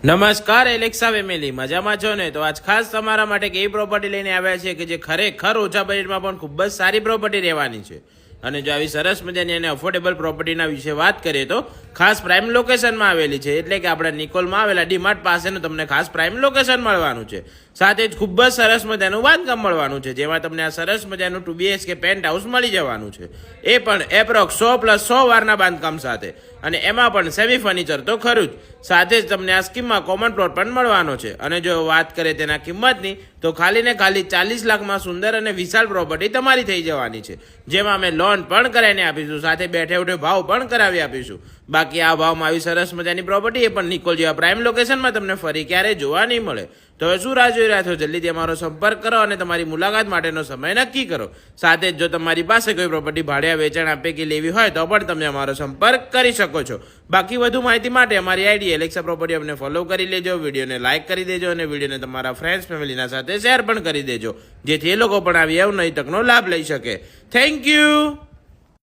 નમસ્કાર Alexa family, મજામાં છો ને? તો આજ ખાસ તમારા માટે એવી પ્રોપર્ટી લઈને આવ્યા છે કે જે ખરેખર ઓછા બજેટમાં પણ ખૂબ જ સારી પ્રોપર્ટી રહેવાની છે. અને જો આવી સરસ મજાની અને અફોર્ડેબલ પ્રોપર્ટીના વિશે વાત કરીએ તો ખાસ પ્રાઇમ લોકેશનમાં આવેલી છે, એટલે કે આપણા નિકોલમાં આવેલા ડીમાર્ટ પાસેનું તમને ખાસ પ્રાઇમ લોકેશન મળવાનું છે. સાથે જ ખૂબ જ સરસ મજાનું બાંધકામ મળવાનું છે, જેમાં તમને આ સરસ મજાનું 2 BHK પેન્ટ હાઉસ મળી જવાનું છે, એ પણ એપ્રોક્સ 100+100 વારના બાંધકામ સાથે. અને એમાં પણ સેમી ફર્નિચર તો ખરું જ, સાથે જ તમને આ સ્કીમમાં કોમન પ્લોટ પણ મળવાનો છે. અને જો વાત કરીએ તેના કિંમતની તો ખાલી ને ખાલી 40 લાખમાં સુંદર અને વિશાળ પ્રોપર્ટી તમારી થઈ જવાની છે, જેમાં અમે લોન પણ કરાવીને આપીશું, સાથે બેઠે ઉઠે ભાવ પણ કરાવી આપીશું. બાકી આ ભાવમાં આવી સરસ મજાની પ્રોપર્ટી એ પણ નિકોલ જેવા પ્રાઇમ લોકેશનમાં તમને ફરી ક્યારેય જોવા નહીં મળે. તો હવે શું રાહ જોઈ રહ્યા છો? જલ્દીથી અમારો સંપર્ક કરો અને તમારી મુલાકાત માટેનો સમય નક્કી કરો. સાથે જ જો તમારી પાસે કોઈ પ્રોપર્ટી ભાડે વેચાણ આપે કે લેવી હોય તો પણ તમે અમારો સંપર્ક કરી શકો છો. બાકી વધુ માહિતી માટે અમારી આઈડી એલેક્સા પ્રોપર્ટી અમને ફોલો કરી લેજો, વિડીયોને લાઇક કરી દેજો અને વિડીયોને તમારા ફ્રેન્ડ્સ ફેમિલીના સાથે શેર પણ કરી દેજો, જેથી એ લોકો પણ આવી અવનવી તકનો લાભ લઈ શકે. Thank you.